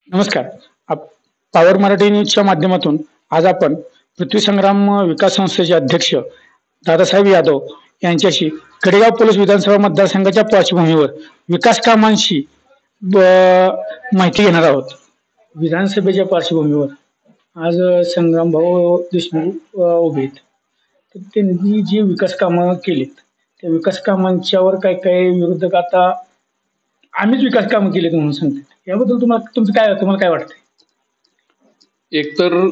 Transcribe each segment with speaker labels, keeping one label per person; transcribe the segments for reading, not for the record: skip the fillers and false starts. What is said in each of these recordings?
Speaker 1: नमस्कार. पॉवर मराठी न्यूजच्या माध्यमातून आज आपण पृथ्वी संग्राम विकास संस्थेचे अध्यक्ष दादासाहेब यादव यांच्याशी कडेगाव पोलीस विधानसभा मतदारसंघाच्या पार्श्वभूमीवर विकास कामांशी माहिती घेणार आहोत. विधानसभेच्या पार्श्वभूमीवर आज संग्राम भाऊ देशमुख उभे आहेत. तर त्यांनी जी विकास कामं केलीत त्या विकास कामांच्यावर काय काय विरोधक आता आम्हीच विकास कामं केलीत म्हणून सांगतात. याबद्दल तुम्हाला काय वाटतंय?
Speaker 2: एकतर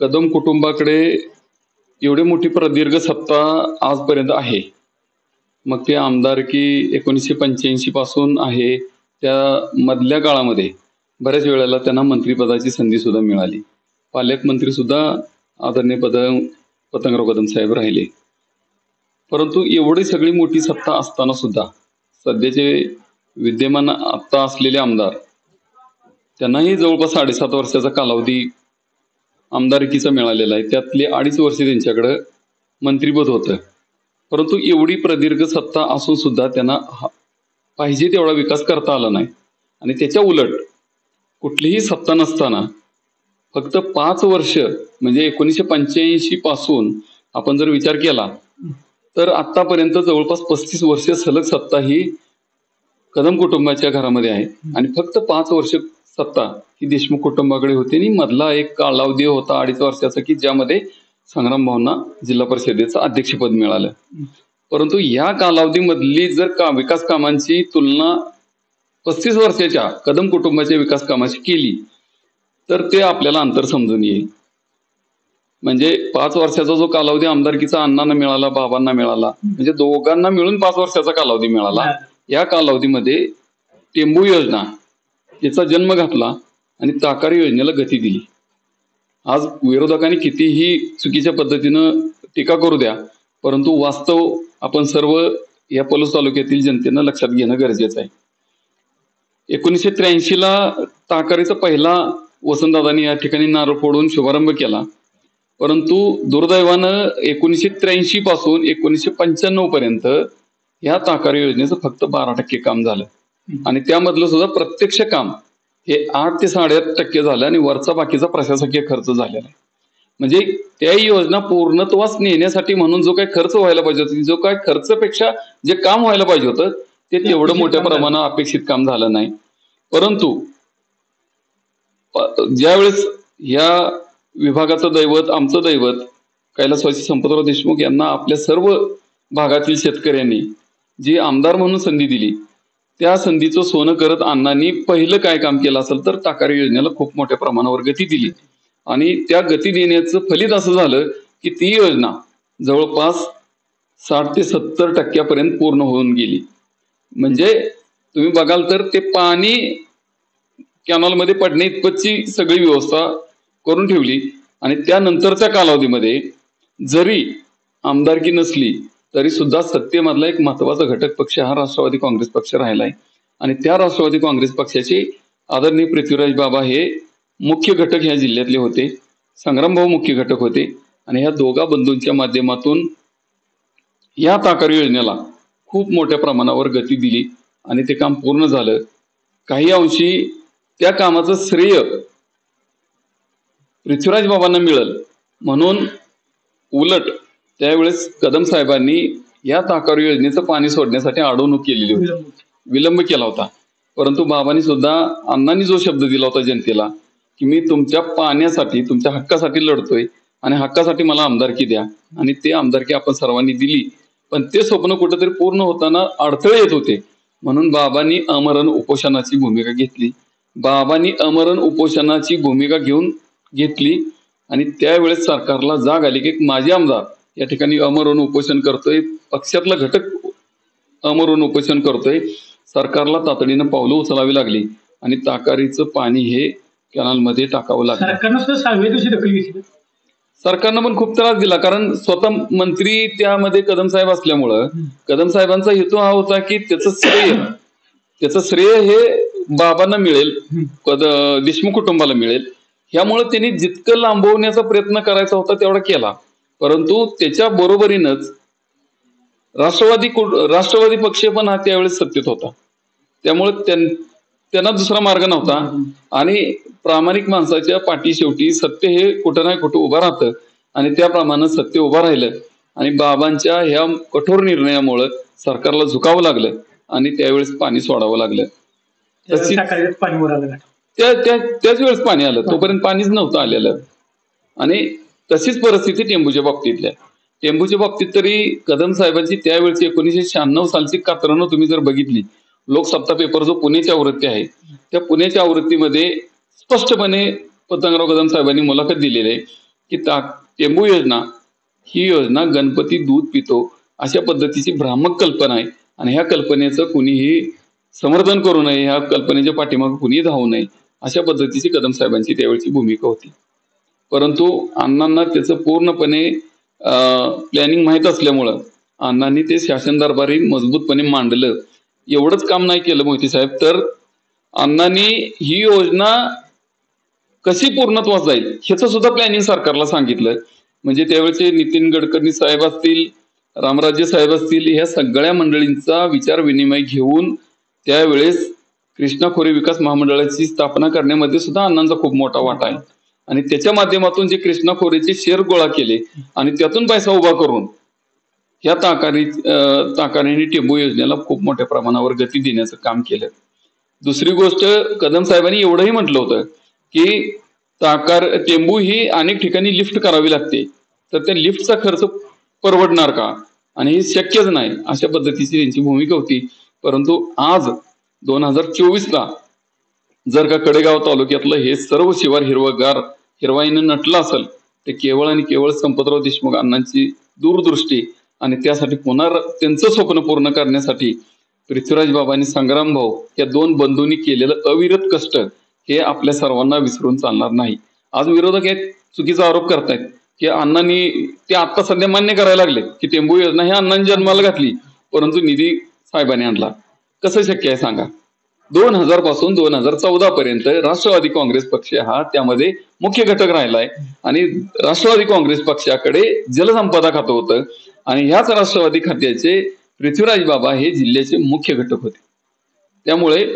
Speaker 2: कदम कुटुंबाकडे एवढी मोठी प्रदीर्घ सत्ता आजपर्यंत आहे. मग ते आमदारकी 1985 पासून आहे. त्या मधल्या काळामध्ये बऱ्याच वेळेला त्यांना मंत्रिपदाची संधी सुद्धा मिळाली. पालकमंत्री सुद्धा आदरणीय पतंगराव कदम साहेब राहिले. परंतु एवढी सगळी मोठी सत्ता असताना सुद्धा सध्याचे विद्यमान आत्ता असलेले आमदार त्यांनाही जवळपास 7.5 वर्षाचा कालावधी आमदारकीचा मिळालेला आहे. त्यातले 2.5 वर्ष त्यांच्याकडे मंत्रिपद होतं. परंतु एवढी प्रदीर्घ सत्ता असून सुद्धा त्यांना पाहिजे तेवढा विकास करता आला नाही. आणि त्याच्या उलट कुठलीही सत्ता नसताना फक्त 5 वर्ष म्हणजे 1985 पासून आपण जर विचार केला तर आतापर्यंत जवळपास 35 वर्ष सलग सत्ता ही कदम कुटुंबाच्या घरामध्ये आहे. आणि फक्त 5 वर्ष सत्ता ही देशमुख कुटुंबाकडे होती. आणि मधला एक कालावधी होता 2.5 वर्षाचा की ज्यामध्ये संग्राम भाऊंना जिल्हा परिषदेचं अध्यक्षपद मिळालं. परंतु या कालावधीमधली जर विकास कामांची तुलना 35 वर्षाच्या कदम कुटुंबाच्या विकास कामाची केली तर ते आपल्याला अंतर समजून येईल. म्हणजे 5 वर्षाचा जो कालावधी आमदारकीचा अण्णांना मिळाला, बाबांना मिळाला, म्हणजे दोघांना मिळून 5 वर्षाचा कालावधी मिळाला. या कालावधीमध्ये टेंबू योजना याचा जन्म घातला आणि ताकारी योजनेला गती दिली. आज विरोधकांनी कितीही चुकीच्या पद्धतीनं टीका करू द्या, परंतु वास्तव आपण सर्व या पलूस तालुक्यातील जनतेनं लक्षात घेणं गरजेचं आहे. 1983ला ताकारीचा पहिला वसंतदादांनी या ठिकाणी नारळ फोडून शुभारंभ केला. परंतु दुर्दैवानं 1983 पासून 1995 पर्यंत या ताकारी योजनेचं फक्त 12% काम झालं. आणि त्यामधलं सुद्धा प्रत्यक्ष काम हे 8 ते 8.5% झालं आणि वरचा बाकीचा प्रशासकीय खर्च झालेला आहे. म्हणजे त्या योजना पूर्णत्वास नेण्यासाठी म्हणून जो काही खर्च व्हायला पाहिजे होता, जो काही खर्चपेक्षा जे काम व्हायला पाहिजे होतं ते तेवढं मोठ्या प्रमाणात अपेक्षित काम झालं नाही. परंतु ज्यावेळेस या विभागाचं दैवत, आमचं दैवत कैलासवासी संपतराव देशमुख यांना आपल्या सर्व भागातील शेतकऱ्यांनी जी आमदार म्हणून संधी दिली, त्या संधीचं सोनं करत अण्णांनी पहिलं काय काम केलं असेल तर ताकारी योजनेला खूप मोठ्या प्रमाणावर गती दिली. आणि त्या गती देण्याचं फलित असं झालं की ती योजना जवळपास 60 ते 70% पूर्ण होऊन गेली. म्हणजे तुम्ही बघाल तर ते पाणी कॅनॉलमध्ये पडणे इतपतची सगळी व्यवस्था करून ठेवली. आणि त्यानंतरच्या कालावधीमध्ये जरी आमदारकी नसली तरी सुद्धा सत्तेमधला एक महत्वाचा घटक पक्ष हा राष्ट्रवादी काँग्रेस पक्ष राहिलाय. आणि त्या राष्ट्रवादी काँग्रेस पक्षाचे आदरणीय पृथ्वीराज बाबा हे मुख्य घटक ह्या जिल्ह्यातले होते. संग्रामभाऊ मुख्य घटक होते. आणि ह्या दोघा बंधूंच्या माध्यमातून या ताकारी योजनेला खूप मोठ्या प्रमाणावर गती दिली आणि ते काम पूर्ण झालं. काही अंशी त्या कामाचं श्रेय पृथ्वीराज बाबांना मिळेल म्हणून उलट त्यावेळेस कदम साहेबांनी या ताकारी योजनेचं पाणी सोडण्यासाठी अडवणूक केलेली होती, विलंब केला होता. परंतु बाबांनी सुद्धा, अण्णांनी जो शब्द दिला होता जनतेला की मी तुमच्या पाण्यासाठी, तुमच्या हक्कासाठी लढतोय आणि हक्कासाठी मला आमदारकी द्या, आणि ते आमदारकी आपण सर्वांनी दिली. पण ते स्वप्न कुठेतरी पूर्ण होताना अडथळे येत होते. म्हणून बाबांनी आमरण उपोषणाची भूमिका घेतली. बाबांनी आमरण उपोषणाची भूमिका घेतली आणि त्यावेळेस सरकारला जाग आली की माझे आमदार या ठिकाणी अमरण उपोषण करतोय, पक्षातला घटक अमरण उपोषण करतोय. सरकारला तातडीनं पावलं उचलावी लागली आणि ताकारीचं पाणी हे कॅनलमध्ये टाकावं लागलं. सरकारनं पण खूप त्रास दिला, कारण स्वतः मंत्री त्यामध्ये कदम साहेब असल्यामुळं कदम साहेबांचा हेतू हा होता की त्याचं श्रेय हे बाबांना मिळेल, देशमुख कुटुंबाला मिळेल. ह्यामुळे त्यांनी जितकं लांबवण्याचा प्रयत्न करायचा होता तेवढा केला. परंतु त्याच्या बरोबरीनंच राष्ट्रवादी पक्ष पण हा त्यावेळेस सत्तेत होता. त्यामुळे त्यांना दुसरा मार्ग नव्हता. आणि प्रामाणिक माणसाच्या पाठी शेवटी सत्य हे कुठं ना कुठं उभं राहतं आणि त्याप्रमाणे सत्य उभं राहिलं आणि बाबांच्या ह्या कठोर निर्णयामुळं सरकारला झुकावं लागलं आणि त्यावेळेस पाणी सोडावं लागलं. त्याच वेळेस पाणी आलं, तोपर्यंत पाणीच नव्हतं आलेलं. आणि तशीच परिस्थिती टेंबूच्या बाबतीत तरी कदम साहेबांची त्यावेळेची 1996 सालची कात्रणं तुम्ही जर बघितली, लोकसत्ता पेपर जो पुण्याची आवृत्ती आहे त्या पुण्याच्या आवृत्तीमध्ये स्पष्टपणे पतंगराव कदम साहेबांनी मुलाखत दिलेली आहे की टेंबू योजना ही योजना गणपती दूध पितो अशा पद्धतीची भ्रामक कल्पना आहे आणि ह्या कल्पनेचं कुणीही समर्थन करू नये, ह्या कल्पनेच्या पाठीमागे कुणीही धावू नये अशा पद्धतीची कदम साहेबांची त्यावेळची भूमिका होती. परंतु अण्णांना त्याचं पूर्णपणे प्लॅनिंग माहीत असल्यामुळं अण्णांनी ते शासन दरबारी मजबूतपणे मांडलं. एवढंच काम नाही केलं मोहिते साहेब, तर अण्णांनी ही योजना कशी पूर्णत्वास जाईल ह्याचं सुद्धा प्लॅनिंग सरकारला सांगितलं. म्हणजे त्यावेळेचे नितीन गडकरी साहेब असतील, रामराज्य साहेब असतील, ह्या सगळ्या मंडळींचा विचार विनिमय घेऊन त्यावेळेस कृष्णा खोरे विकास महामंडळाची स्थापना करण्यामध्ये सुद्धा अण्णांचा खूप मोठा वाटा आहे. आणि त्याच्या माध्यमातून जे कृष्णा खोरेचे शेअर गोळा केले आणि त्यातून पैसा उभा करून ह्या ताकारीने टेंबू योजनेला खूप मोठ्या प्रमाणावर गती देण्याचं काम केलं. दुसरी गोष्ट, कदम साहेबांनी एवढंही म्हटलं होतं की टेंबू ही अनेक ठिकाणी लिफ्ट करावी लागते, तर त्या लिफ्टचा खर्च परवडणार का आणि हे शक्यच नाही अशा पद्धतीची त्यांची भूमिका होती. परंतु आज 2024ला जर का कडेगाव तालुक्यातलं हे सर्व शिवार हिरवाईनं नटलं असेल ते केवळ आणि केवळ संपतराव देशमुख अण्णांची दूरदृष्टी आणि त्यासाठी पुन्हा त्यांचं स्वप्न पूर्ण करण्यासाठी पृथ्वीराज बाबा आणि संग्राम भाऊ या दोन बंधूंनी केलेलं अविरत कष्ट हे आपल्या सर्वांना विसरून चालणार नाही. आज विरोधक एक चुकीचा आरोप करतायत की अण्णांनी ते आता सध्या मान्य करायला लागले की टेंबू योजना ही अण्णांनी जन्माला घातली परंतु निधी साहेबांनी आणला. कसं शक्य आहे सांगा? 2000 पासून 2014 पर्यंत राष्ट्रवादी काँग्रेस पक्ष हा त्यामध्ये मुख्य घटक राहिलाय आणि राष्ट्रवादी काँग्रेस पक्षाकडे जलसंपदा खातं होतं आणि ह्याच राष्ट्रवादी खात्याचे पृथ्वीराज बाबा हे जिल्ह्याचे मुख्य घटक होते. त्यामुळे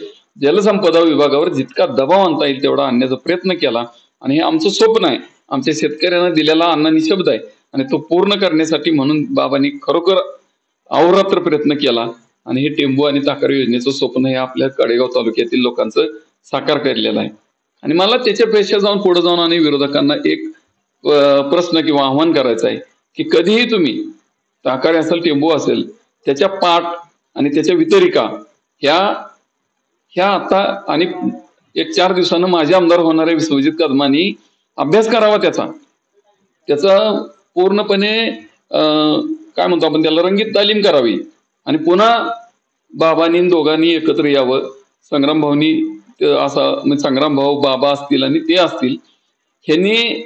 Speaker 2: जलसंपदा विभागावर जितका दबाव आणता येईल तेवढा आणण्याचा प्रयत्न केला आणि हे आमचं स्वप्न आहे, आमच्या शेतकऱ्यांना दिलेला अण्णांनी शब्द आहे आणि तो पूर्ण करण्यासाठी म्हणून बाबांनी खरोखर अहोरात्र प्रयत्न केला आणि हे टेंबू आणि ताकारी योजनेचं स्वप्न हे आपल्या कडेगाव तालुक्यातील लोकांचं साकार केलेलं आहे. आणि मला त्याच्यापेक्षा पुढे जाऊन आणि विरोधकांना एक प्रश्न किंवा आव्हान करायचं आहे की कधीही तुम्ही ताकारी असेल टेंबू असेल त्याच्या पाठ आणि त्याच्या वितरिका ह्या आता आणि 1-4 दिवसानं माझे आमदार होणारे विश्वजित कदमांनी अभ्यास करावा त्याचा पूर्णपणे काय म्हणतो आपण त्याला रंगीत तालीम करावी आणि पुन्हा बाबांनी दोघांनी एकत्र यावं. संग्राम भाऊनी संग्राम भाऊ बाबा असतील आणि ते असतील ह्यांनी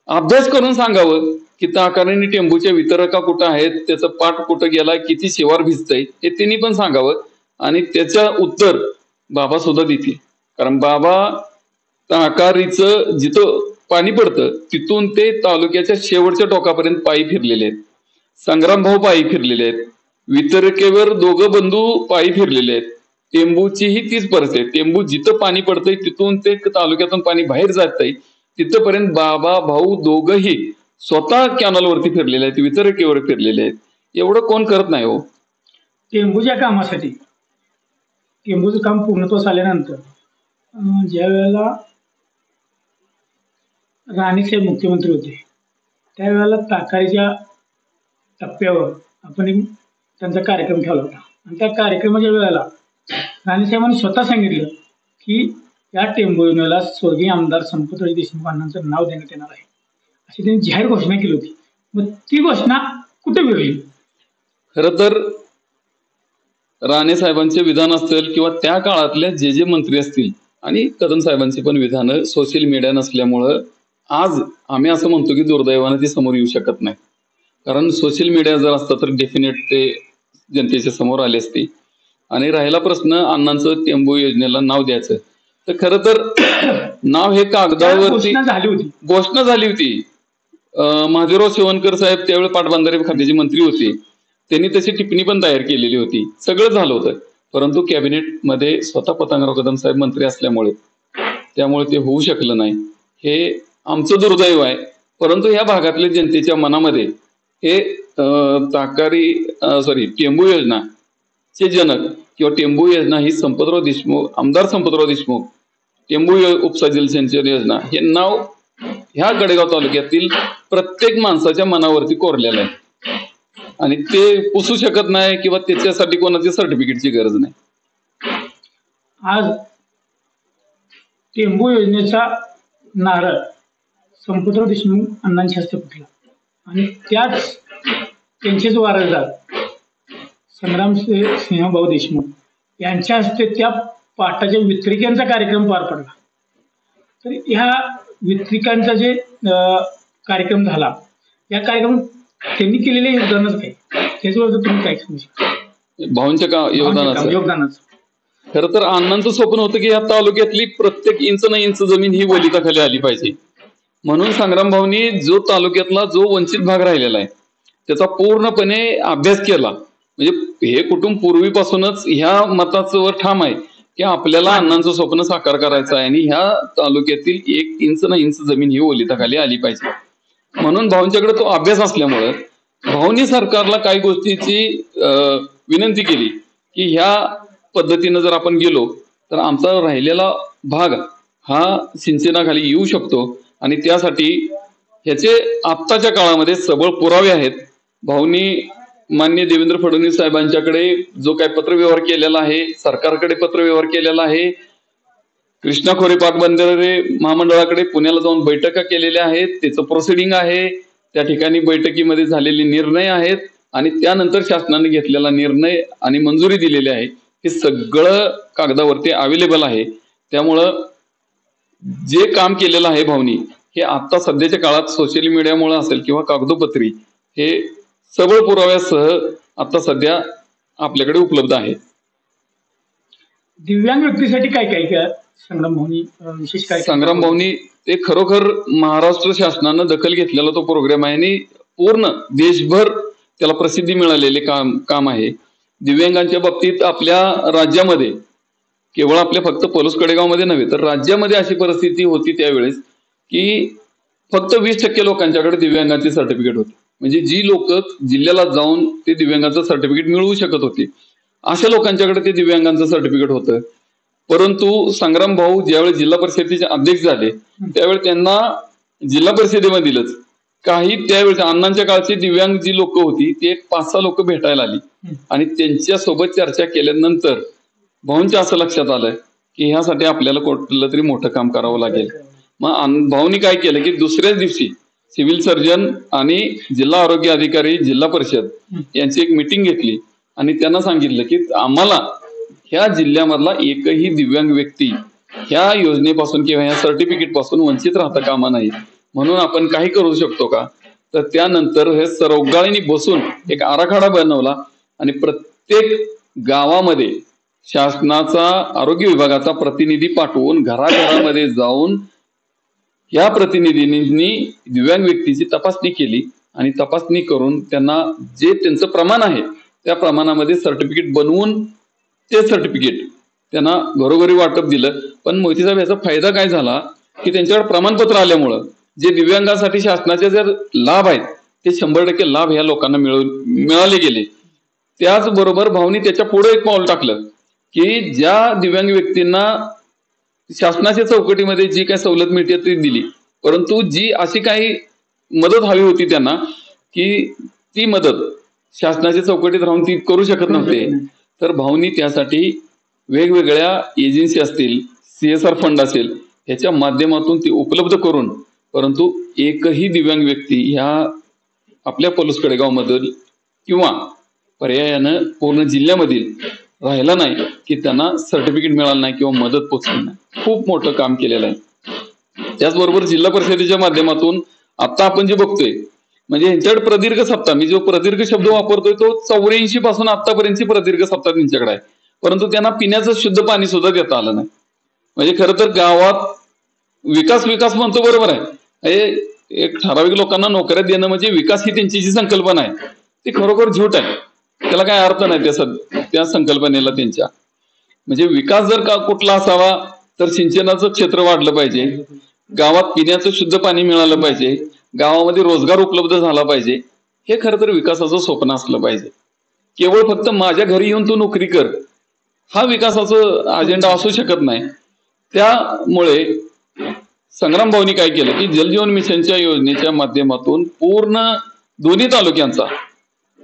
Speaker 2: अभ्यास करून सांगावं की ताकारीने टेंबूच्या वितरका कुठं आहेत, त्याचं पाठ कुठं गेलाय, किती शिवार भिजतंय हे त्यांनी पण सांगावं आणि त्याचं उत्तर बाबा सुद्धा देतील. कारण बाबा ताकारीचं जिथं पाणी पडतं तिथून ते तालुक्याच्या शेवटच्या टोकापर्यंत पायी फिरलेले आहेत. संग्राम भाऊ पायी फिरलेले आहेत, वितरकेवर दोघं बंधू पायी फिरलेले आहेत. टेंबूचीही तीच परिस्थिती आहे. टेंबू जिथं पाणी पडतंय तिथून ते तालुक्यातून पाणी बाहेर जातंय तिथपर्यंत बाबा भाऊ दोघंही स्वतः कॅनलवरती फिरलेले आहेत, वितरकेवर फिरलेले आहेत. एवढं कोण करत नाही हो.
Speaker 1: टेंबूच्या कामासाठी टेंबूचं काम पूर्णत्वास आल्यानंतर ज्या वेळेला राणेसाहेब मुख्यमंत्री होते त्यावेळेला ताकारीच्या टप्प्यावर आपण त्यांचा कार्यक्रम ठेवला होता आणि त्या कार्यक्रमाच्या वेळेला राणेसाहेबांनी स्वतः सांगितलं की या टेंबू योजनेला स्वर्गीय आमदार संपतराव देशमुख अण्णांचं नाव देण्यात येणार आहे अशी त्यांनी जाहीर घोषणा केली होती. मग ती घोषणा कुठे मिळली?
Speaker 2: खरं तर राणे साहेबांचे विधान असतील किंवा त्या काळातल्या जे मंत्री असतील आणि कदम साहेबांची पण विधानं सोशल मीडिया नसल्यामुळं आज आम्ही असं म्हणतो की दुर्दैवानं ती समोर येऊ शकत नाही. कारण सोशल मीडिया जर असतं तर डेफिनेट ते जनतेच्या समोर आले असते. आणि राहिला प्रश्न अण्णांचं टेंबू योजनेला नाव द्यायचं, तर खरं तर नाव हे कागदावरती घोषणा झाली होती. महादेवराव शिवणकर साहेब त्यावेळी पाटबंधारे खात्याचे मंत्री होते, त्यांनी तशी टिप्पणी पण तयार केलेली होती, सगळं झालं होतं. परंतु कॅबिनेटमध्ये स्वतः पतंगराव कदम साहेब मंत्री असल्यामुळे त्यामुळे ते होऊ शकलं नाही. हे आमचं दुर्दैव आहे. परंतु या भागातल्या जनतेच्या मनामध्ये हे टेंबू योजना चे जनक किंवा टेंबू योजना ही संपतराव देशमुख, आमदार संपतराव देशमुख टेंबू उपसा जलसिंचन योजना हे नाव ह्या गडेगाव तालुक्यातील प्रत्येक माणसाच्या मनावरती कोरलेलं आहे आणि ते पुसू शकत नाही किंवा त्याच्यासाठी कोणाच्या सर्टिफिकेटची गरज नाही.
Speaker 1: आज टेंबू योजनेचा नारळ संपतराव देशमुख अण्णांच्या हस्ते फुटला आणि त्याच त्यांचेच वारसदार संग्राम सिंहभाऊ देशमुख यांच्या हस्ते त्या पाटाच्या वितरिकांचा कार्यक्रम पार पडला. तर ह्या वितरिकांचा जे कार्यक्रम झाला, या कार्यक्रम त्यांनी केलेले योगदानच काय, त्याच्याबद्दल तुम्ही काय सांगू शकता?
Speaker 2: भाऊंच्या योगदानाचं खरं तर अण्णांचं स्वप्न होतं की या तालुक्यातली प्रत्येक इंच ना इंच जमीन ही वलिताखाली आली पाहिजे. म्हणून संग्राम भाऊंनी जो तालुक्यातला जो वंचित भाग राहिलेला आहे त्याचा पूर्णपणे अभ्यास केला. म्हणजे हे कुटुंब पूर्वीपासूनच ह्या मताचं ठाम आहे की आपल्याला अण्णांचं स्वप्न साकार करायचं आहे आणि ह्या तालुक्यातील एक इंच ना इंच जमीन ही ओलिताखाली आली पाहिजे. म्हणून भाऊंच्याकडे तो अभ्यास असल्यामुळं भाऊंनी सरकारला काही गोष्टीची विनंती केली की ह्या पद्धतीनं जर आपण गेलो तर आमचा राहिलेला भाग हा सिंचनाखाली येऊ शकतो आणि त्यासाठी ह्याचे आत्ताच्या काळामध्ये सबळ पुरावे आहेत. भाऊंनी माननीय देवेंद्र फडणवीस साहेबांच्याकडे जो काही पत्रव्यवहार केलेला आहे, सरकारकडे पत्रव्यवहार केलेला आहे, कृष्णा खोरे पाटबंधारे महामंडळाकडे पुण्याला जाऊन बैठका केलेल्या आहेत, त्याचं प्रोसिडिंग आहे, त्या ठिकाणी बैठकीमध्ये झालेले निर्णय आहेत आणि त्यानंतर शासनाने घेतलेला निर्णय आणि मंजुरी दिलेली आहे, हे सगळं कागदावरती अवेलेबल आहे. त्यामुळं जे काम केलेलं आहे भाऊनी हे आता सध्याच्या काळात सोशल मीडियामुळे असेल किंवा कागदोपत्री हे सबळ पुराव्यासह आता सध्या आपल्याकडे उपलब्ध आहे.
Speaker 1: दिव्यांग व्यक्तीसाठी काय काय संग्राम भाऊनी विशेष काय?
Speaker 2: संग्राम भाऊनी ते खरोखर महाराष्ट्र शासनानं दखल घेतलेला तो प्रोग्राम आहे आणि पूर्ण देशभर त्याला प्रसिद्धी मिळालेले काम आहे. दिव्यांगांच्या बाबतीत आपल्या राज्यामध्ये केवळ आपल्या फक्त पलूस कडेगाव मध्ये नव्हे तर राज्यामध्ये अशी परिस्थिती होती त्यावेळेस की फक्त 20% लोकांच्याकडे दिव्यांगाचे सर्टिफिकेट होते. म्हणजे जी लोक जिल्ह्याला जाऊन ते दिव्यांगाचं सर्टिफिकेट मिळवू शकत होते अशा लोकांच्याकडे ते दिव्यांगांचं सर्टिफिकेट होतं. परंतु संग्राम भाऊ ज्यावेळी जिल्हा परिषदेचे अध्यक्ष झाले त्यावेळी त्यांना जिल्हा परिषदेमधीलच काही त्यावेळेस अण्णांच्या काळची दिव्यांग जी लोक होती ते 5-6 लोक भेटायला आली आणि त्यांच्या सोबत चर्चा केल्यानंतर भाऊंच्या असं लक्षात आलं की ह्यासाठी आपल्याला कुठलं तरी मोठं काम करावं लागेल. मग भाऊनी काय केलं की दुसऱ्याच दिवशी सिव्हिल सर्जन आणि जिल्हा आरोग्य अधिकारी जिल्हा परिषद यांची एक मीटिंग घेतली आणि त्यांना सांगितलं की आम्हाला ह्या जिल्ह्यामधला एकही दिव्यांग व्यक्ती ह्या योजनेपासून किंवा ह्या सर्टिफिकेट पासून वंचित राहता कामा नाही. म्हणून आपण काही करू शकतो का? तर त्यानंतर हे सर्वगाळीनी बसून एक आराखडा बनवला आणि प्रत्येक गावामध्ये शासनाचा आरोग्य विभागाचा प्रतिनिधी पाठवून घराघरामध्ये जाऊन या प्रतिनिधींनी दिव्यांग व्यक्तीची तपासणी केली आणि तपासणी करून त्यांना जे त्यांचं प्रमाण आहे त्या प्रमाणामध्ये सर्टिफिकेट बनवून ते सर्टिफिकेट त्यांना घरोघरी वाटप दिलं. पण मोहिते साहेब याचा फायदा काय झाला की त्यांच्याकडे प्रमाणपत्र आल्यामुळं जे दिव्यांगासाठी शासनाचे जर लाभ आहेत ते 100% लाभ ह्या लोकांना मिळाले गेले. त्याचबरोबर भाऊनी त्याच्या पुढे एक पाऊल टाकलं की ज्या दिव्यांग व्यक्तींना शासनाच्या चौकटीमध्ये जी काही सवलत मिळते ती दिली, परंतु जी अशी काही मदत हवी होती त्यांना की ती मदत शासनाच्या चौकटीत राहून ती करू शकत नव्हते, तर भाऊनी त्यासाठी वेगवेगळ्या एजन्सी असतील, CSR फंड असेल ह्याच्या माध्यमातून ती उपलब्ध करून परंतु एकही दिव्यांग व्यक्ती ह्या आपल्या पलूस कडेगाव मधील किंवा पर्यायानं पूर्ण जिल्ह्यामधील राहिला नाही की त्यांना सर्टिफिकेट मिळालं नाही किंवा मदत पोचली नाही. खूप मोठं काम केलेलं आहे. त्याचबरोबर जिल्हा परिषदेच्या माध्यमातून आता आपण जे बघतोय म्हणजे यांच्याकडे प्रदीर्घ सत्ता, मी जो प्रदीर्घ शब्द वापरतोय तो 84 पासून आतापर्यंतची प्रदीर्घ सत्ता त्यांच्याकडे आहे, परंतु त्यांना पिण्याचं शुद्ध पाणी सुद्धा देता आलं नाही. म्हणजे खरं तर गावात विकास म्हणतो बरोबर आहे, एक ठराविक लोकांना नोकऱ्या देणं म्हणजे विकास ही त्यांची जी संकल्पना आहे ती खरोखर झूट आहे, त्याला काय अर्थ नाही त्या संकल्पनेला त्यांच्या. म्हणजे विकास जर का कुठला असावा तर सिंचनाचं क्षेत्र वाढलं पाहिजे, गावात पिण्याचं शुद्ध पाणी मिळालं पाहिजे, गावामध्ये रोजगार उपलब्ध झाला पाहिजे. हे खरं तर विकासाचं स्वप्न असलं पाहिजे. केवळ फक्त माझ्या घरी येऊन तू नोकरी कर हा विकासाचं अजेंडा असू शकत नाही. त्यामुळे संग्राम भाऊनी काय केलं की जलजीवन मिशनच्या योजनेच्या माध्यमातून पूर्ण दोन्ही तालुक्यांचा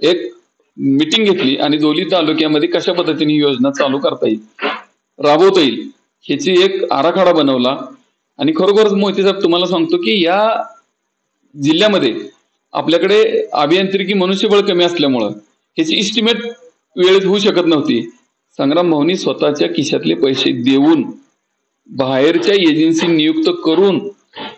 Speaker 2: एक मीटिंग घेतली आणि दोन्ही तालुक्यामध्ये कशा पद्धतीने योजना चालू करता येईल, राबवता येईल ह्याची एक आराखडा बनवला. आणि खरोखरच मोहिते साहेब तुम्हाला सांगतो की या जिल्ह्यामध्ये आपल्याकडे अभियांत्रिकी मनुष्यबळ कमी असल्यामुळं ह्याची इस्टिमेट वेळेत होऊ शकत नव्हती. संग्राम भाऊनी स्वतःच्या खिशातले पैसे देऊन बाहेरच्या एजन्सी नियुक्त करून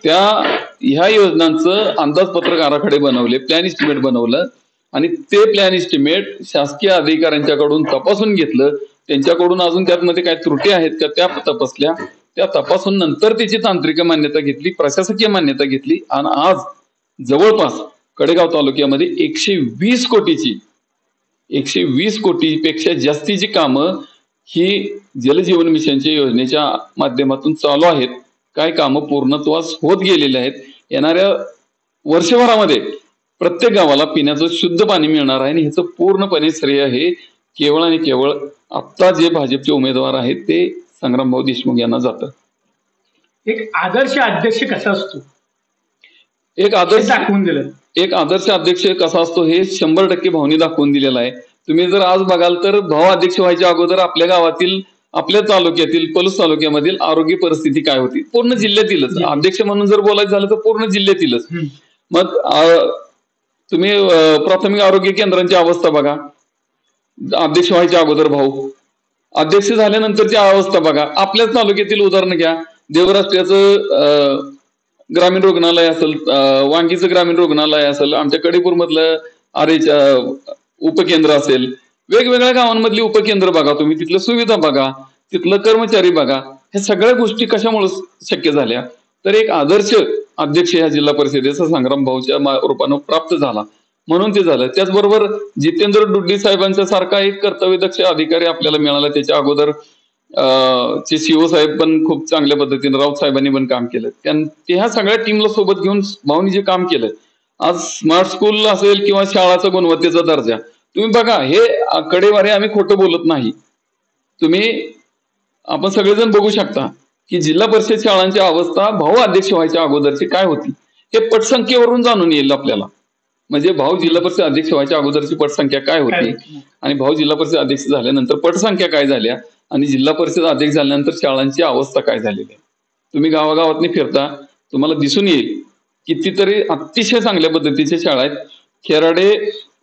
Speaker 2: ह्या योजनांचं अंदाजपत्रक आराखडे बनवले, प्लॅन इस्टिमेट बनवलं आणि ते प्लॅन इस्टिमेट शासकीय अधिकाऱ्यांच्याकडून तपासून घेतलं. त्यांच्याकडून अजून त्यामध्ये काय त्रुटी आहेत का त्या तपासल्या, त्या तपासून नंतर त्याची तांत्रिक मान्यता घेतली, प्रशासकीय मान्यता घेतली आणि आज जवळपास कडेगाव तालुक्यामध्ये 120 कोटीपेक्षा जास्तीची कामं ही जलजीवन मिशनच्या योजनेच्या माध्यमातून चालू आहेत. काय कामं पूर्णत्वास होत गेलेली आहेत. येणाऱ्या वर्षभरामध्ये प्रत्येक गावाला पिण्याचं शुद्ध पाणी मिळणार आहे आणि ह्याचं पूर्णपणे श्रेय हे केवळ आणि केवळ आत्ता जे भाजपचे उमेदवार आहेत ते संग्रामभाऊ देशमुख यांना जातं.
Speaker 1: एक आदर्श अध्यक्ष कसा असतो
Speaker 2: एक आदर्श
Speaker 1: दाखवून दिलं.
Speaker 2: एक आदर्श अध्यक्ष कसा असतो हे 100% भाऊनी दाखवून दिलेला आहे. तुम्ही जर आज बघाल तर भाऊ अध्यक्ष व्हायच्या अगोदर आपल्या गावातील, आपल्या तालुक्यातील, पलूस तालुक्यामधील आरोग्य परिस्थिती काय होती, पूर्ण जिल्ह्यातीलच अध्यक्ष म्हणून जर बोलायचं झालं तर पूर्ण जिल्ह्यातीलच. मग तुम्ही प्राथमिक आरोग्य केंद्रांची अवस्था बघा, अध्यक्ष व्हायच्या अगोदर भाऊ, अध्यक्ष झाल्यानंतरची अवस्था बघा. आपल्याच तालुक्यातील उदाहरण घ्या, देवराष्ट्राचं ग्रामीण रुग्णालय असेल, वांगीचं ग्रामीण रुग्णालय असेल, आमच्या कडेपूर मधलं आरेच्या उपकेंद्र असेल, वेगवेगळ्या गावांमधली उपकेंद्र बघा तुम्ही, तिथल्या सुविधा बघा, तिथलं कर्मचारी बघा. ह्या सगळ्या गोष्टी कशामुळे शक्य झाल्या तर एक आदर्श अध्यक्ष ह्या जिल्हा परिषदेचा संग्राम भाऊच्या रूपानं प्राप्त झाला म्हणून ते झालं. त्याचबरोबर जितेंद्र डुड्डी साहेबांच्या सारखा एक कर्तव्यदक्ष अधिकारी आपल्याला मिळाला. त्याच्या अगोदर चे सीओ साहेब पण खूप चांगल्या पद्धतीने, राऊत साहेबांनी पण काम केलं. ह्या सगळ्या टीमला सोबत घेऊन भाऊनी जे काम केलं, आज स्मार्ट स्कूल असेल किंवा शाळाचा गुणवत्तेचा दर्जा तुम्ही बघा, हे कडेवारे आम्ही खोटं बोलत नाही. आपण सगळेजण बघू शकता की जिल्हा परिषद शाळांची अवस्था भाऊ अध्यक्ष व्हायच्या अगोदरची काय होती हे पटसंख्येवरून जाणून येईल आपल्याला. म्हणजे भाऊ जिल्हा परिषद अध्यक्ष व्हायच्या अगोदरची पटसंख्या काय होती आणि भाऊ जिल्हा परिषद अध्यक्ष झाल्यानंतर पटसंख्या काय झाल्या आणि जिल्हा परिषद अध्यक्ष झाल्यानंतर शाळांची अवस्था काय झालेली आहे. तुम्ही गावागावातनी फिरता तुम्हाला दिसून येईल कितीतरी अतिशय चांगल्या पद्धतीच्या शाळा आहेत. खेराडे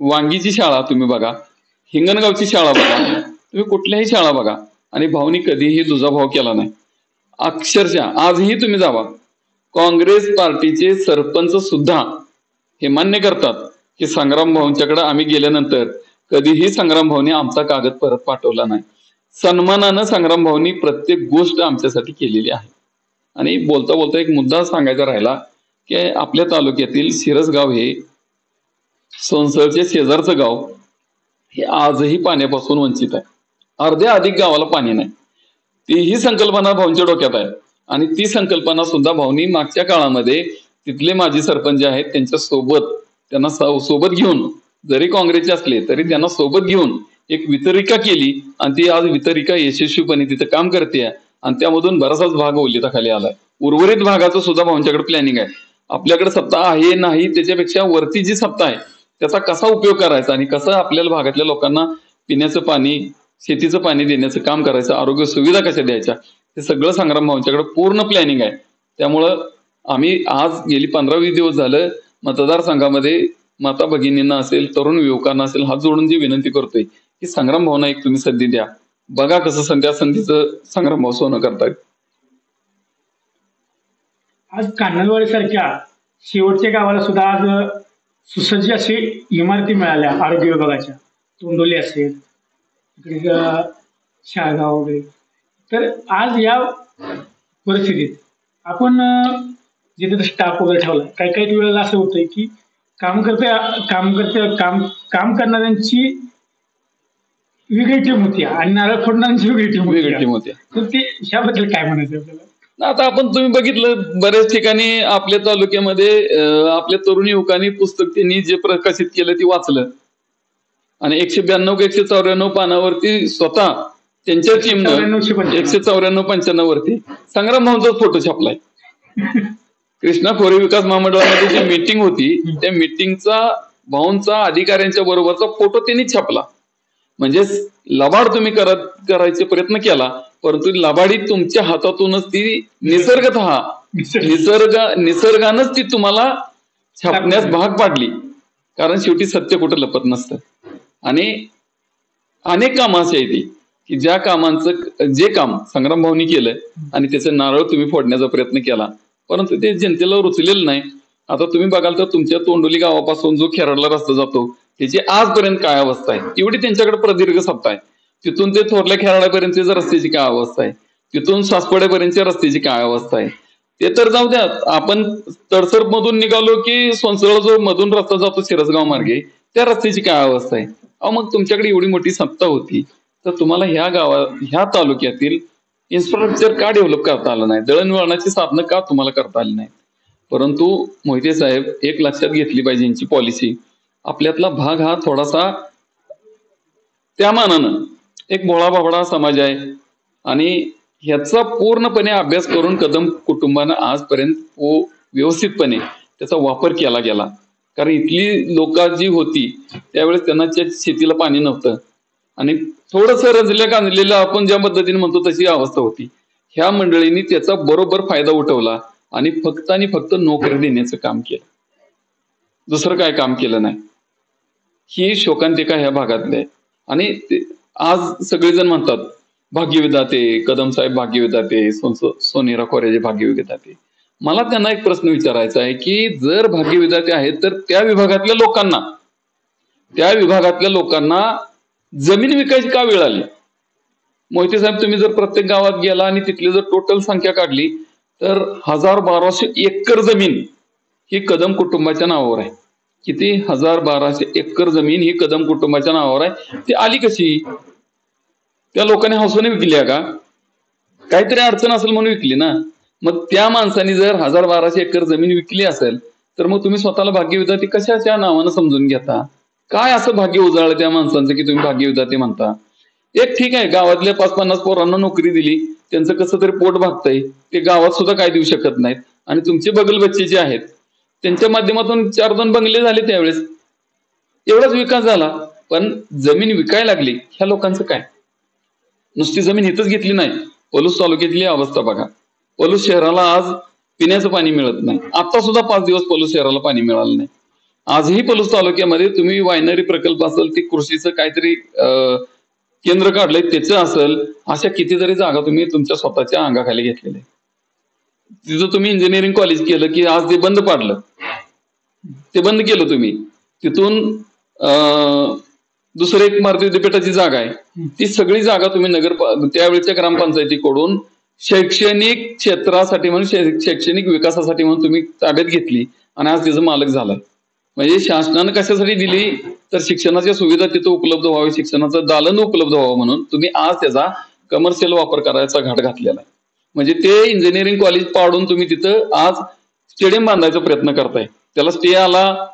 Speaker 2: वांगीची शाळा तुम्ही बघा, हिंगणगावची शाळा बघा, तुम्ही कुठल्याही शाळा बघा आणि भाऊनी कधीही दुजाभाव केला नाही. अक्षरशः आजही तुम्ही जावा, काँग्रेस पार्टीचे सरपंच सुद्धा हे मान्य करतात की संग्राम भाऊंच्याकडे आम्ही गेल्यानंतर कधीही संग्राम भाऊनी आमचा कागद परत पाठवला नाही. सन्मानानं संग्राम भाऊनी प्रत्येक गोष्ट आमच्यासाठी केलेली आहे. आणि बोलता बोलता एक मुद्दा सांगायचा राहिला की आपल्या तालुक्यातील शिरसगाव हे सोनसळचे शेजारचं गाव हे आजही पाण्यापासून वंचित आहे. अर्ध्या अधिक गावाला पाणी नाही. ही संकल्पना भाऊंच्या डोक्यात आहे आणि ती संकल्पना सुद्धा भाऊनी मागच्या काळामध्ये तिथले माजी सरपंच जे आहेत त्यांना सोबत घेऊन, जरी काँग्रेसचे असले तरी त्यांना सोबत घेऊन एक वितरिका केली आणि ती आज वितरिका यशस्वीपणे तिथं काम करते आणि त्यामधून बराचसाच भाग ओलिताखाली आलाय. उर्वरित भागाचं सुद्धा भाऊंच्याकडे प्लॅनिंग आहे. आपल्याकडे सत्ता आहे नाही त्याच्यापेक्षा वरती जी सत्ता आहे त्याचा कसा उपयोग करायचा आणि कसं आपल्याला भागातल्या लोकांना पिण्याचं पाणी, शेतीचं पाणी देण्याचं काम करायचं, आरोग्य सुविधा कशा द्यायच्या, हे सगळं संग्राम भाऊंच्याकडे पूर्ण प्लॅनिंग आहे. त्यामुळं आम्ही आज गेली 15-20 दिवस झालं मतदारसंघामध्ये माता भगिनींना असेल, तरुण युवकांना असेल, हात जोडून जी विनंती करतोय की संग्राम भाऊंना एक तुम्ही संधी द्या. बघा कसं संधीचं संग्राम भाऊ सोनं करतायत.
Speaker 1: आज कान्हालवाडी सारख्या शेवटच्या गावाला सुद्धा आज सुसज्ज अशी इमारती मिळाल्या आरोग्य विभागाच्या. तोंडोली असेल, इकडे शाळगाव वगैरे. तर आज या परिस्थितीत आपण जिथे स्टाफ वगैरे ठेवला, काही काही वेळेला असं होतंय की काम करणाऱ्यांची वेगळी टीम होती आणि नारळ फोडणाऱ्यांची वेगळी टीम
Speaker 2: वेगळी टीम होती.
Speaker 1: तर ते ह्याबद्दल काय म्हणायचं आपल्याला?
Speaker 2: आता आपण तुम्ही बघितलं बऱ्याच ठिकाणी आपल्या तालुक्यामध्ये आपल्या तरुण युवकांनी पुस्तक त्यांनी जे प्रकाशित केलं ते वाचलं आणि 192 का 194 पानावरती स्वतः त्यांच्या टीमनं 194-95 वरती संग्राम भाऊंचा फोटो छापलाय. कृष्णा खोरे विकास महामंडळामध्ये जी मीटिंग होती त्या मीटिंगचा भाऊंचा अधिकाऱ्यांच्या बरोबरचा फोटो त्यांनी छापला. म्हणजे लबाड तुम्ही करायचा प्रयत्न केला परंतु लबाडी तुमच्या हातातूनच ती निसर्गानंच ती तुम्हाला छापण्यास भाग पाडली. कारण शेवटी सत्य कुठं लपत नसतं. आणि अनेक कामं अशी आहेत की ज्या कामांचं जे काम संग्राम भाऊनी केलं आणि त्याचं नारळ तुम्ही फोडण्याचा प्रयत्न केला परंतु ते जनतेला रुचलेलं नाही. आता तुम्ही बघाल तर तुमच्या तोंडोली गावापासून जो खेराडला रस्ता जातो त्याची आजपर्यंत काय अवस्था आहे, एवढी त्यांच्याकडे प्रदीर्घ सत्ता आहे. तिथून ते थोरल्या खेराड्यापर्यंतच्या रस्त्याची काय अवस्था आहे, तिथून सासवड्यापर्यंतच्या रस्त्याची काय अवस्था आहे ते तर जाऊ द्या. आपण तडसर मधून निघालो की सोनसळ जो मधून रस्ता जातो शिरसगाव मार्गे त्या रस्त्याची काय अवस्था आहे. मग तुमच्याकडे एवढी मोठी सत्ता होती तर तुम्हाला ह्या तालुक्यातील इन्फ्रास्ट्रक्चर का डेव्हलप करता आलं नाही, दळणवळणाची साधनं का तुम्हाला करता आली नाही. परंतु मोहिते साहेब एक लक्षात घेतली पाहिजे यांची पॉलिसी. आपल्यातला भाग हा थोडासा त्या मानानं एक भोळा बाबडा समाज आहे आणि ह्याचा पूर्णपणे अभ्यास करून कदम कुटुंबानं आजपर्यंत व्यवस्थितपणे त्याचा वापर केला गेला. कारण इथली लोक जी होती त्यावेळेस त्यांना शेतीला पाणी नव्हतं आणि थोडंसं रंजल्या गांजलेलं आपण ज्या पद्धतीने म्हणतो तशी अवस्था होती. ह्या मंडळींनी त्याचा बरोबर फायदा उठवला आणि फक्त नोकरी देण्याचं काम केलं, दुसरं काय काम केलं नाही. ही शोकांतिका ह्या भागातली आहे. आणि आज सगळेजण म्हणतात भाग्यविधाते कदम साहेब, भाग्यविधाते सोनेरा खोऱ्याचे भाग्यविधाते. मला त्यांना एक प्रश्न विचारायचा आहे की जर भाग्यविधाते आहेत तर त्या विभागातल्या लोकांना जमीन विकायची का वेळ आली? मोहिते साहेब तुम्ही जर प्रत्येक गावात गेला आणि तिथली जर टोटल संख्या काढली तर 1200 एकर जमीन ही कदम कुटुंबाच्या नावावर आहे. किती? 1200 एकर जमीन ही कदम कुटुंबाच्या नावावर आहे. ती आली कशी? त्या लोकांनी हौसेने विकली का? काहीतरी अडचण असेल म्हणून विकली ना. मग त्या माणसाने जर 1200 एकर जमीन विकली असेल तर मग तुम्ही स्वतःला भाग्यविधाते कशाच्या नावानं समजून घेता? काय असं भाग्य उजाळलं त्या माणसांचं की तुम्ही भाग्यविधाते म्हणता? एक ठीक आहे, गावातल्या 5-50 पोरांना नोकरी दिली, त्यांचं कसं तरी पोट भागतंय, ते गावात सुद्धा काय देऊ शकत नाहीत आणि तुमचे बगल बच्चे जे आहेत त्यांच्या माध्यमातून 4-2 बंगले झाले त्यावेळेस, एवढाच विकास झाला. पण जमीन विकायला लागली ह्या लोकांचं काय? नुसती जमीन इथंच घेतली नाही, पलूस तालुक्यातली अवस्था बघा. पलूस शहराला आज पिण्याचं पाणी मिळत नाही. आता सुद्धा 5 दिवस पलूस शहराला पाणी मिळालं नाही. आजही पलूस तालुक्यामध्ये तुम्ही वायनरी प्रकल्प असेल, ते कृषीचं काहीतरी केंद्र काढलंय त्याचं असेल, अशा कितीतरी जागा तुम्ही तुमच्या स्वतःच्या अंगाखाली घेतलेल्या. तिथं तुम्ही इंजिनिअरिंग कॉलेज केलं की आज ते बंद पाडलं, ते बंद केलं तुम्ही. तिथून दुसरं एक भारतीय विद्यापीठाची जागा आहे, ती सगळी जागा तुम्ही त्यावेळेच्या ग्रामपंचायतीकडून शैक्षणिक क्षेत्रासाठी म्हणून शैक्षणिक विकासासाठी म्हणून तुम्ही ताब्यात घेतली आणि आज तिचं मालक झालाय. म्हणजे शासनानं कशासाठी दिली तर शिक्षणाच्या सुविधा तिथं उपलब्ध व्हावी, शिक्षणाचं दालन उपलब्ध व्हावं म्हणून तुम्ही आज त्याचा कमर्शियल वापर करायचा घाट घातलेला आहे. म्हणजे ते इंजिनिअरिंग कॉलेज पाडून तुम्ही तिथं आज स्टेडियम बांधायचा प्रयत्न करताय. त्याला स्टे आला,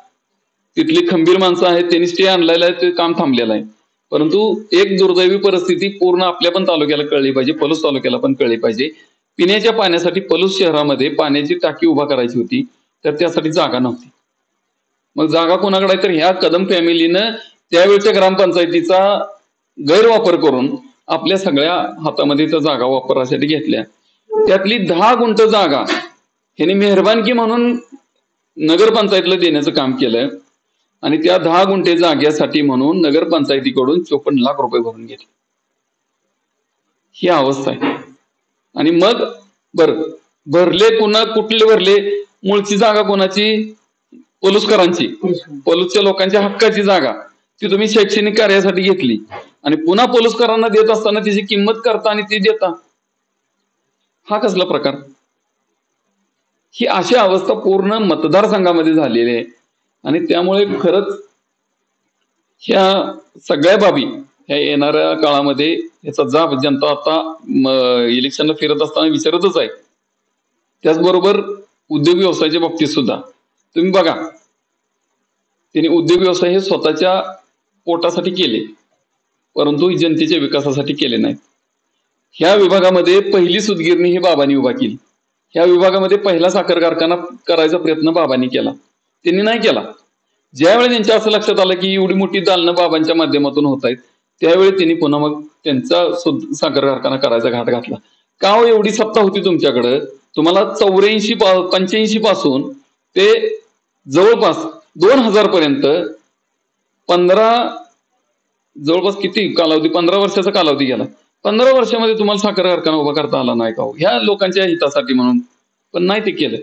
Speaker 2: तिथली खंबीर माणसं आहेत त्यांनी स्टे आणलेला आहे, ते काम थांबलेलं आहे. परंतु एक दुर्दैवी परिस्थिती पूर्ण आपल्या पण तालुक्याला कळली पाहिजे, पलूस तालुक्याला पण कळली पाहिजे. पिण्याच्या पाण्यासाठी पलूस शहरामध्ये पाण्याची टाकी उभा करायची होती तर त्यासाठी जागा नव्हती. मग जागा कोणाकडे आहे तर ह्या कदम फॅमिलीनं त्यावेळच्या ग्रामपंचायतीचा गैरवापर करून आपल्या सगळ्या हातामध्ये त्या जागा वापरासाठी घेतल्या. त्यातली 10 गुंठ जागा ह्याने मेहरबानगी म्हणून नगरपंचायतीला देण्याचं काम केलं आणि त्या 10 गुंठे जागेसाठी म्हणून नगरपंचायतीकडून 54 लाख रुपये भरून घेतले. ही अवस्था आहे. आणि मग भरले पुन्हा कुठले भरले? मूळची जागा कोणाची? पलुसकरांची, पलूसच्या लोकांच्या हक्काची जागा, ती तुम्ही शैक्षणिक कार्यासाठी घेतली आणि पुन्हा पलुसकरांना देत असताना तिची किंमत करता आणि ती देता. हा कसला प्रकार? ही अशी अवस्था पूर्ण मतदारसंघामध्ये झालेली आहे. आणि त्यामुळे खरंच ह्या सगळ्या बाबी ह्या येणाऱ्या काळामध्ये याचा जाब जनता आता इलेक्शनला फिरत असताना विचारतच आहे. त्याचबरोबर उद्योग व्यवसायाच्या बाबतीत सुद्धा तुम्ही बघा, त्यांनी उद्योग व्यवसाय हे स्वतःच्या पोटासाठी केले, परंतु जनतेच्या विकासासाठी केले नाहीत. ह्या विभागामध्ये पहिली सूतगिरणी ही बाबांनी उभा केली. ह्या विभागामध्ये पहिला साखर कारखाना करायचा प्रयत्न बाबांनी केला, त्यांनी नाही केला. ज्यावेळी त्यांच्या असं लक्षात आलं की एवढी मोठी दालनं बाबांच्या माध्यमातून होत आहेत, त्यावेळी त्यांनी पुन्हा मग त्यांचा साखर कारखाना करायचा घाट घातला. का हो, एवढी सत्ता होती तुमच्याकडं, तुम्हाला 85 पासून ते जवळपास 2000 पर्यंत जवळपास किती कालावधी, 15 वर्षाचा कालावधी गेला. 15 वर्षामध्ये तुम्हाला साखर कारखाना उभा करता आला नाही का हो, ह्या लोकांच्या हितासाठी म्हणून. पण नाही ते केलं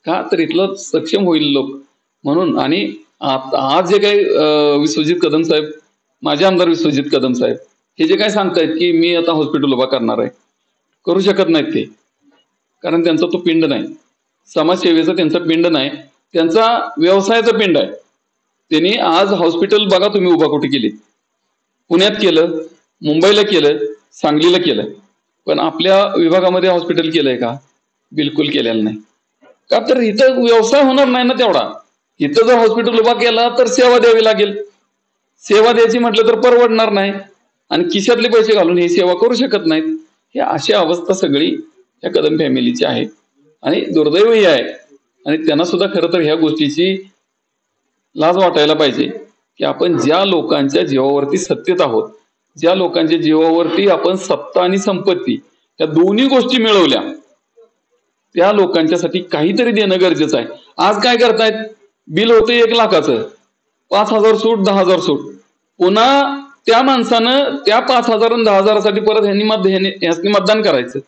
Speaker 2: का, तर इथलं सक्षम होईल लोक म्हणून. आणि आज जे काही विश्वजित कदम साहेब, माझे आमदार विश्वजित कदम साहेब, हे जे काय सांगतायत की मी आता हॉस्पिटल उभा करणार आहे, करू शकत नाहीत ते. कारण त्यांचा तो पिंड नाही, समाजसेवेचा त्यांचा पिंड नाही, त्यांचा व्यवसायाचा पिंड आहे. त्यांनी आज हॉस्पिटल बघा तुम्ही उभा कुठे केली, पुण्यात केलं, मुंबईला केलं, सांगलीला केलं, पण आपल्या विभागामध्ये हॉस्पिटल केलंय का? बिलकुल केलेलं नाही. का, तर इथं व्यवसाय होणार नाही ना तेवढा. इथं जर हॉस्पिटल उभा केला तर सेवा द्यावी लागेल, सेवा द्यायची म्हटलं तर परवडणार नाही, आणि खिशातले पैसे घालून ही सेवा करू शकत नाहीत. ही अशी अवस्था सगळी या कदम फॅमिलीची आहे, आणि दुर्दैवही आहे. आणि त्यांना सुद्धा खरं तर ह्या गोष्टीची लाज वाटायला पाहिजे की आपण ज्या लोकांच्या जीवावरती सत्तेत आहोत, ज्या लोकांच्या जीवावरती आपण सत्ता आणि संपत्ती या दोन्ही गोष्टी मिळवल्या, त्या लोकांच्यासाठी काहीतरी देणं गरजेचं आहे. आज काय करतायत, बिल होतं 1 लाखाचं, 5000 सूट, 10000 सूट, पुन्हा त्या माणसानं त्या 5000 आणि 10000साठी परत ह्यांनी मतदान करायचं.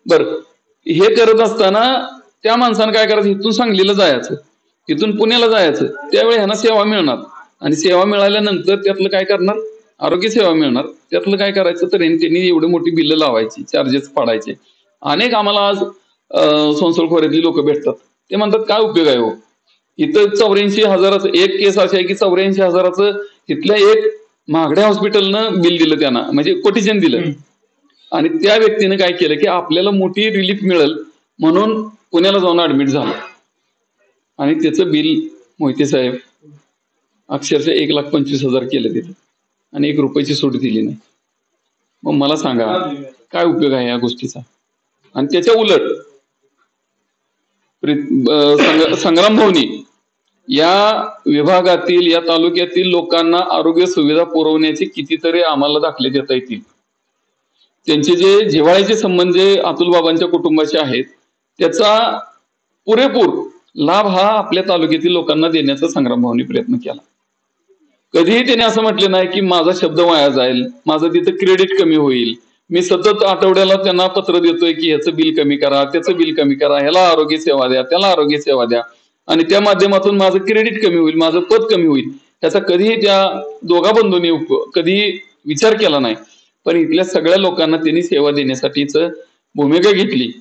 Speaker 2: बर, हे करत असताना त्या माणसानं काय करायचं, इथून सांगलीला जायचं, इथून पुण्याला जायचं, त्यावेळी ह्यांना सेवा मिळणार, आणि सेवा मिळाल्यानंतर त्यातलं काय करणार, आरोग्य सेवा मिळणार, त्यातलं काय करायचं, तर त्यांनी एवढी मोठी बिल्ल लावायची, चार्जेस पाडायचे. अनेक आम्हाला आज संसलखोऱ्यातली लोक भेटतात, ते म्हणतात काय उपयोग आहे हो, इथं 84,000 एक केस अशी आहे की 84,000 इथल्या एक महागड्या हॉस्पिटलनं बिल दिलं त्यांना, म्हणजे कोटेशन दिलं, आणि त्या व्यक्तीने काय केलं की आपल्याला मोठी रिलीफ मिळेल म्हणून पुण्याला जाऊन ऍडमिट झालं, आणि त्याचं बिल मोहिते साहेब अक्षरशः 1,25,000 केलं तिथं, आणि 1 रुपयाची सूट दिली नाही. मग मला सांगा काय उपयोग आहे या गोष्टीचा. आणि त्याच्या उलट संग्राम भाऊनी या विभागातील, या तालुक्यातील लोकांना आरोग्य सुविधा पुरवण्याचे कितीतरी आम्हाला दाखले देता येतील. त्यांचे जे जिव्हाळ्याचे संबंध जे अतुल बाबांच्या कुटुंबाचे आहेत, त्याचा पुरेपूर लाभ हा आपल्या तालुक्यातील लोकांना देण्याचा संग्राम भाऊनी प्रयत्न केला. कधीही त्याने असं म्हटलं नाही की माझा शब्द वाया जाईल, माझं तिथं क्रेडिट कमी होईल, मी सतत आठवड्याला त्यांना पत्र देतोय की ह्याचं बिल कमी करा, त्याचं बिल कमी करा, ह्याला आरोग्य सेवा द्या, त्याला आरोग्य सेवा द्या, आणि त्या माध्यमातून माझं क्रेडिट कमी होईल, माझं पद कमी होईल, त्याचा कधीही त्या दोघा बंधूंनी कधीही विचार केला नाही. पण इथल्या सगळ्या लोकांना त्यांनी सेवा देण्यासाठीच भूमिका घेतली,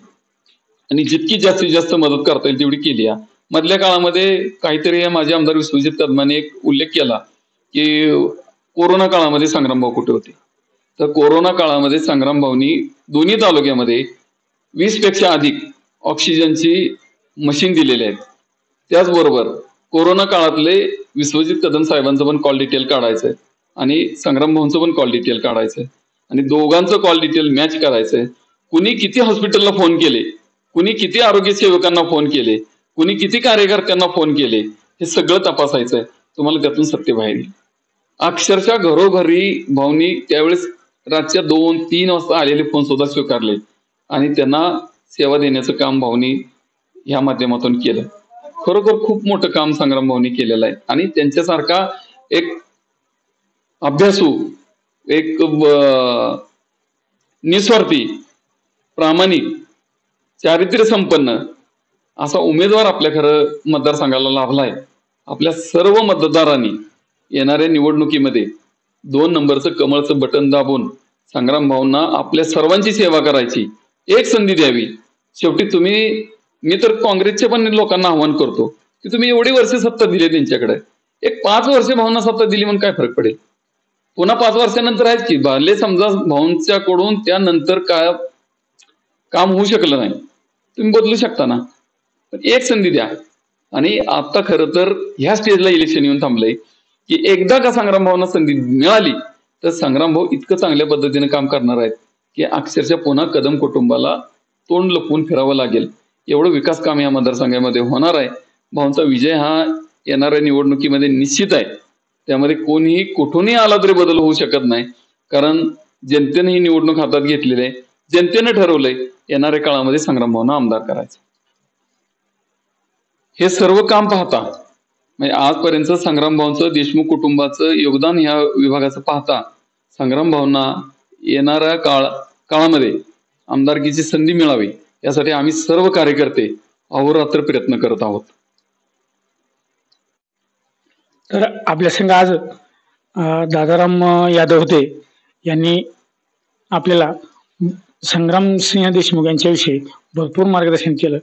Speaker 2: आणि जितकी जास्तीत जास्त मदत करता येईल तेवढी केली. मधल्या काळामध्ये काहीतरी माझे आमदार विश्वजित कदमाने एक उल्लेख केला की कोरोना काळामध्ये संग्राम भाऊ कुठे होते. तर कोरोना काळामध्ये संग्राम भाऊनी दोन्ही तालुक्यामध्ये 20 पेक्षा अधिक ऑक्सिजनची मशीन दिलेले आहेत. त्याचबरोबर कोरोना काळातले विश्वजित कदम साहेबांचं पण कॉल डिटेल काढायचंय, आणि संग्राम भाऊंचं पण कॉल डिटेल काढायचंय, आणि दोघांचं कॉल डिटेल मॅच करायचंय. कुणी किती हॉस्पिटलला फोन केले, कुणी किती आरोग्य सेवकांना फोन केले, कुणी किती कार्यकर्त्यांना फोन केले, हे सगळं तपासायचंय. तुम्हाला त्यातून सत्य बाहेर येईल. अक्षरशः घरोघरी भाऊनी त्यावेळेस रातच्या 2-3 वाजता आलेले फोन सुद्धा स्वीकारले, आणि त्यांना सेवा देण्याचं काम भाऊनी ह्या माध्यमातून केलं. खरोखर खूप मोठं काम संग्राम भाऊनी केलेलं आहे. आणि त्यांच्यासारखा एक अभ्यासू, एक निस्वार्थी, प्रामाणिक, चारित्र्य संपन्न असा उमेदवार आपल्या खरं मतदारसंघाला लाभलाय. आपल्या सर्व मतदारांनी येणाऱ्या निवडणुकीमध्ये 2 नंबरचं कमळचं बटन दाबून संग्राम भाऊंना आपल्या सर्वांची सेवा करायची एक संधी द्यावी. शेवटी मी तर काँग्रेसच्या पण लोकांना आव्हान करतो की तुम्ही एवढी वर्ष सत्ता दिली त्यांच्याकडे, एक 5 वर्ष भाऊंना सत्ता दिली म्हणून काय फरक पडेल. पुन्हा 5 वर्षानंतर आहेत की भले समजा भाऊंच्याकडून त्यानंतर काय काम होऊ शकलं नाही, तुम्ही बदलू शकता ना. पण एक संधी द्या. आणि आता खरं तर ह्या स्टेजला इलेक्शन येऊन थांबलंय की एकदा का संग्राम भाऊंना संधी मिळाली तर संग्राम भाऊ इतकं चांगल्या पद्धतीने काम करणार आहेत की अक्षरशः पुन्हा कदम कुटुंबाला तोंड लपवून फिरावं लागेल एवढं विकास काम या मतदारसंघामध्ये होणार आहे. भाऊंचा विजय हा येणाऱ्या निवडणुकीमध्ये निश्चित आहे. त्यामध्ये कोणीही कुठूनही आला तरी बदल होऊ शकत नाही, कारण जनतेने ही निवडणूक हातात घेतलेली आहे. जनतेने ठरवलंय येणाऱ्या काळामध्ये संग्राम भाऊंना आमदार करायचं. हे सर्व काम पाहता म्हणजे आजपर्यंत संग्राम भाऊंचं देशमुख कुटुंबाचं योगदान ह्या विभागाचं पाहता संग्राम भाऊंना येणाऱ्या काळामध्ये आमदारकीची संधी मिळावी यासाठी आम्ही सर्व कार्यकर्ते अहोरात्र प्रयत्न करत आहोत.
Speaker 1: तर आपल्या संघ आज दादाराम यादव होते, यांनी आपल्याला संग्रामसिंह देशमुख यांच्याविषयी भरपूर मार्गदर्शन केलं.